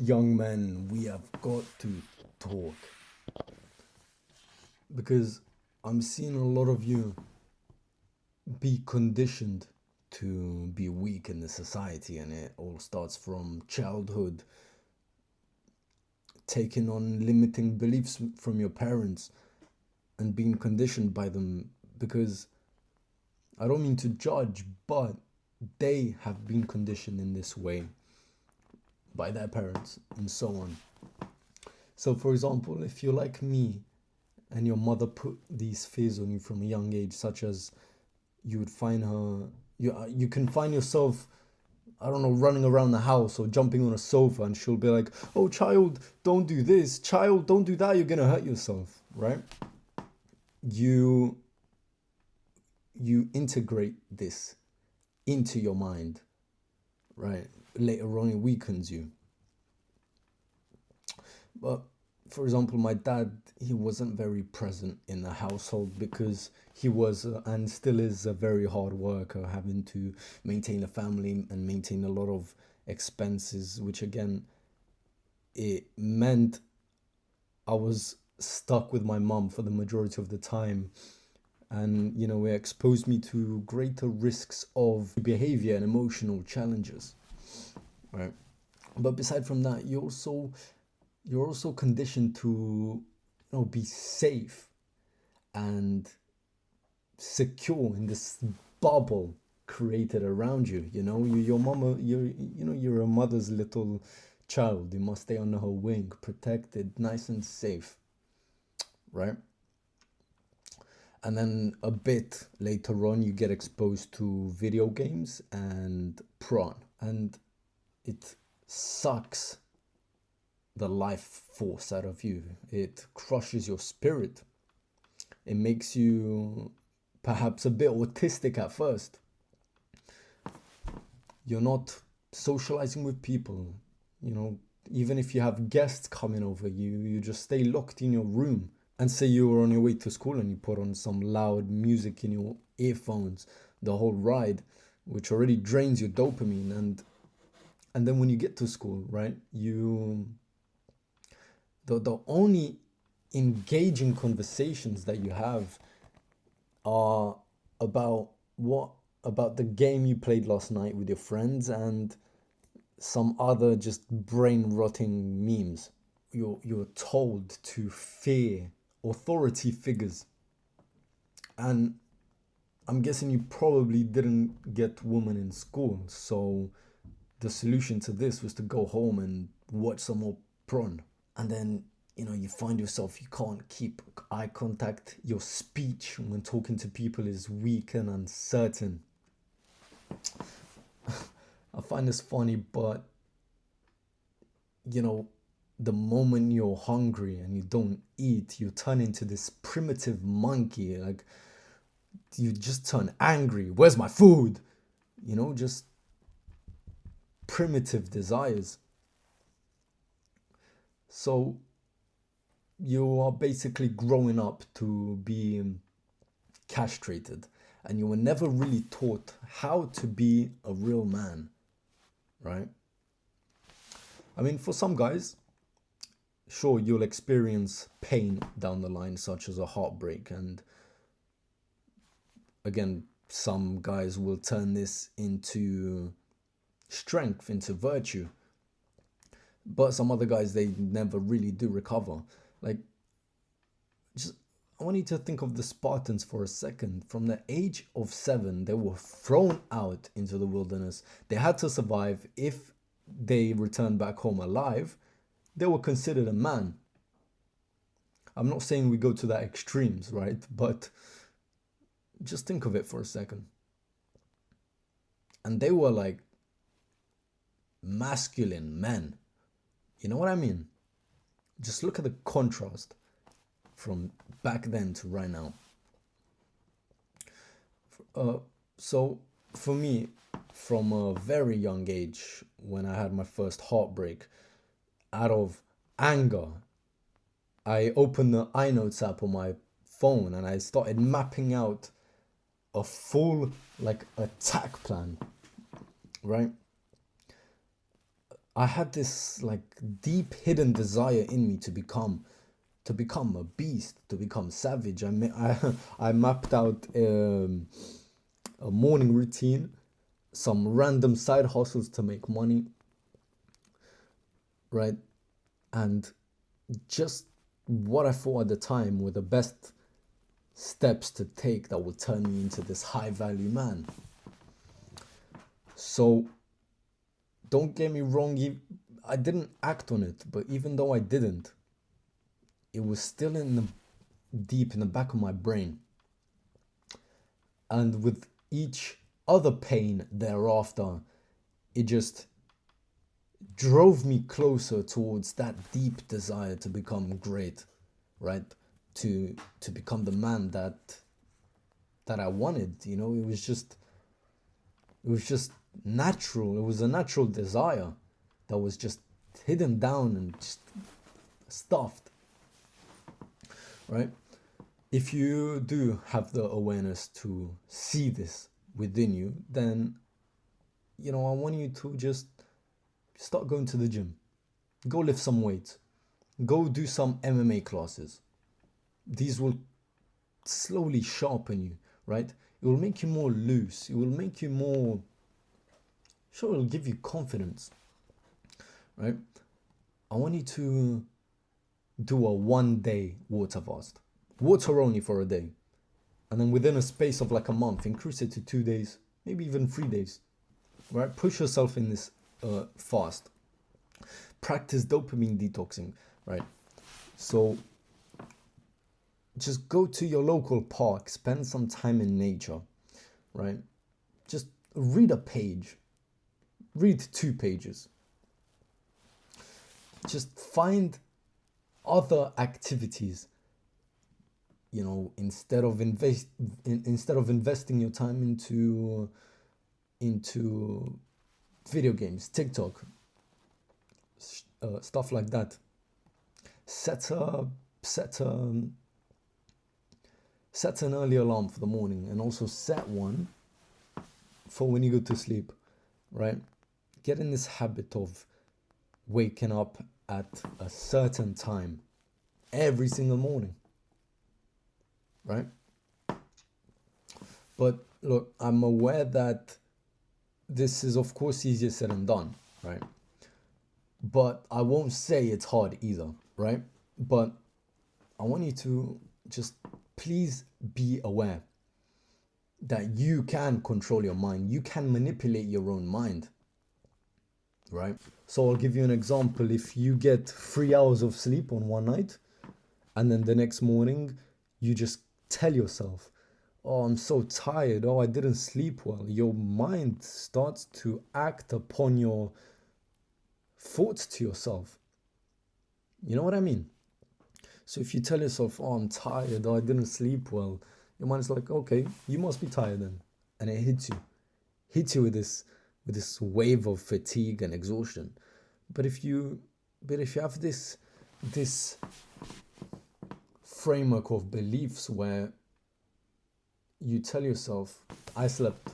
young men, we have got to talk because I'm seeing a lot of you be conditioned to be weak in the society, and it all starts from childhood, taking on limiting beliefs from your parents and being conditioned by them. Because I don't mean to judge, but they have been conditioned in this way by their parents and so on. So, for example, if you're like me and your mother put these fears on you from a young age, such as you would find her, you can find yourself, I don't know, running around the house or jumping on a sofa, and she'll be like, "Oh, child, don't do this. Child, don't do that. You're gonna hurt yourself." Right? You you integrate this into your mind, right? Later on, it weakens you. But for example, my dad, he wasn't very present in the household because he was and still is a very hard worker, having to maintain a family and maintain a lot of expenses, which again, it meant I was stuck with my mum for the majority of the time. And, it exposed me to greater risks of behavior and emotional challenges, right? But beside from that, you're also conditioned to be safe and secure in this bubble created around you. Your mama, you're a mother's little child. You must stay under her wing, protected, nice and safe, right? And then a bit later on, you get exposed to video games and prawn, and it sucks the life force out of you. It crushes your spirit. It makes you perhaps a bit autistic at first. You're not socializing with people. Even if you have guests coming over, you just stay locked in your room. And say you were on your way to school and you put on some loud music in your earphones the whole ride, which already drains your dopamine. And then when you get to school, right, the only engaging conversations that you have are about what about the game you played last night with your friends and some other just brain rotting memes. You're told to fear authority figures, and I'm guessing you probably didn't get women in school, so the solution to this was to go home and watch some more porn. And then you find yourself, you can't keep eye contact. Your speech when talking to people is weak and uncertain. I find this funny, but you know the moment you're hungry and you don't eat, you turn into this primitive monkey. Like, you just turn angry. Where's my food? Just primitive desires. So you are basically growing up to be castrated, and you were never really taught how to be a real man, right? I mean, for some guys, sure, you'll experience pain down the line, such as a heartbreak, and again, some guys will turn this into strength, into virtue, but some other guys, they never really do recover. Like, just I want you to think of the Spartans for a second. From the age of 7, they were thrown out into the wilderness. They had to survive. If they returned back home alive, they were considered a man. I'm not saying we go to that extremes, right? But just think of it for a second. And they were like masculine men. You know what I mean? Just look at the contrast from back then to right now. So for me, from a very young age, when I had my first heartbreak, out of anger, I opened the iNotes app on my phone and I started mapping out a full like attack plan, right? I had this like deep hidden desire in me to become a beast, to become savage. I mapped out a morning routine, some random side hustles to make money, right? And just what I thought at the time were the best steps to take that would turn me into this high value man. So don't get me wrong, I didn't act on it, but even though I didn't, it was still deep in the back of my brain. And with each other pain thereafter, it just drove me closer towards that deep desire to become great, right? To become the man that I wanted. It was just natural. It was a natural desire that was just hidden down and just stuffed, right? If you do have the awareness to see this within you, then I want you to just start going to the gym, go lift some weights, go do some MMA classes. These will slowly sharpen you, right? It will make you more loose. It will make you more, sure, it'll give you confidence, right? I want you to do a 1 day water fast, water only for a day. And then within a space of like a month, increase it to 2 days, maybe even 3 days, right? Push yourself in this fast. Practice dopamine detoxing, right? So just go to your local park, spend some time in nature, right? Just read a page, read 2 pages. Just find other activities, instead of investing your time into video games, TikTok, stuff like that. Set a set a set an early alarm for the morning, and also set one for when you go to sleep, right? Get in this habit of waking up at a certain time every single morning, right? But look, I'm aware that this is of course easier said than done, right? But I won't say it's hard either, right? But I want you to just please be aware that you can control your mind. You can manipulate your own mind, right? So I'll give you an example. If you get 3 hours of sleep on one night, and then the next morning you just tell yourself, oh, I'm so tired, oh, I didn't sleep well, your mind starts to act upon your thoughts to yourself. You know what I mean? So if you tell yourself, oh, I'm tired, oh, I didn't sleep well, your mind's like, okay, you must be tired then. And it hits you with this wave of fatigue and exhaustion. But if you have this framework of beliefs where you tell yourself, I slept,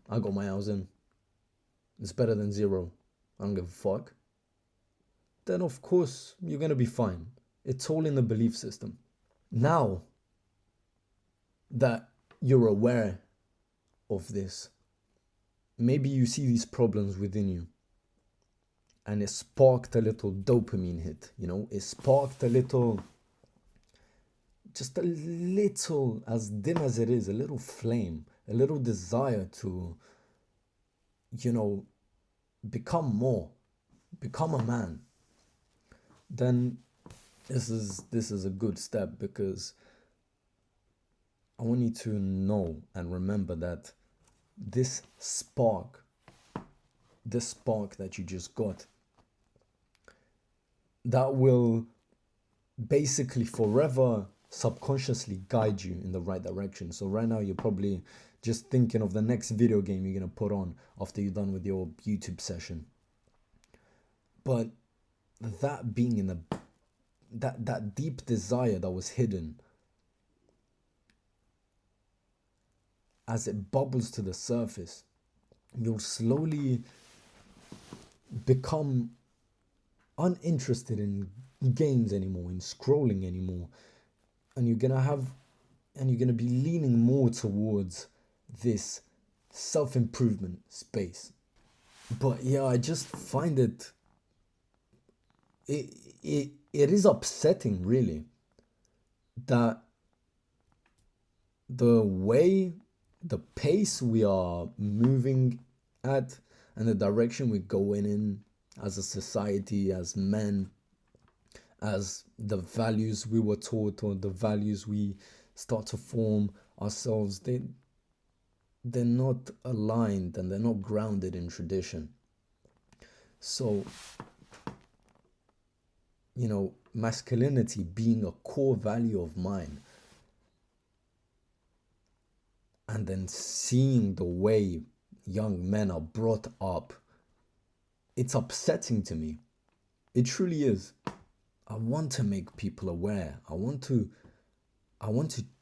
I got my hours in, it's better than zero, I don't give a fuck, then of course you're gonna be fine. It's all in the belief system. Now that you're aware of this, maybe you see these problems within you, and it sparked a little dopamine hit, it sparked just a little, as dim as it is, a little flame, a little desire to, become more, become a man. Then this is a good step, because I want you to know and remember that this spark that you just got, that will basically forever subconsciously guide you in the right direction. So right now you're probably just thinking of the next video game you're going to put on after you're done with your YouTube session. But that being in that deep desire that was hidden, as it bubbles to the surface, you'll slowly become uninterested in games anymore, in scrolling anymore, and you're gonna be leaning more towards this self-improvement space. But yeah, I just find it it is upsetting, really, that the way, the pace we are moving at, and the direction we're going in as a society, as men, as the values we were taught, or the values we start to form ourselves, they're not aligned and they're not grounded in tradition. So, masculinity being a core value of mine, and then seeing the way young men are brought up, it's upsetting to me. It truly is. I want to make people aware. I want to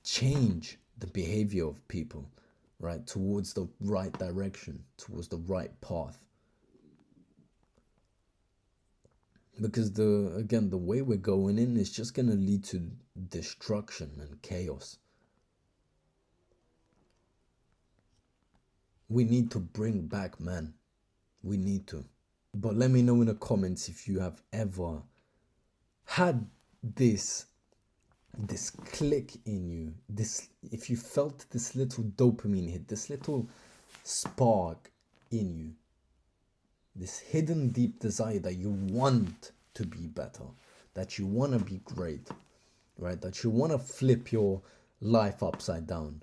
change the behavior of people, right, towards the right direction, towards the right path. Because the way we're going in is just going to lead to destruction and chaos. We need to bring back man. We need to. But let me know in the comments if you have ever had this this click in you, this, if you felt this little dopamine hit, this little spark in you, this hidden deep desire that you want to be better, that you want to be great, right? That you want to flip your life upside down.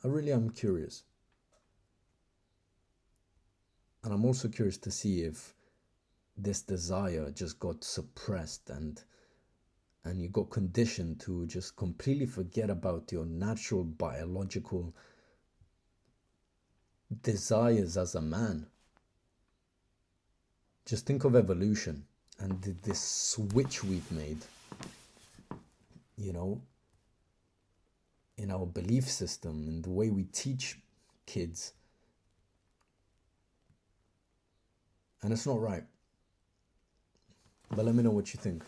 I really am curious. And I'm also curious to see if this desire just got suppressed, and you got conditioned to just completely forget about your natural biological desires as a man. Just think of evolution and this switch we've made, you know, in our belief system and the way we teach kids. And it's not right. But let me know what you think.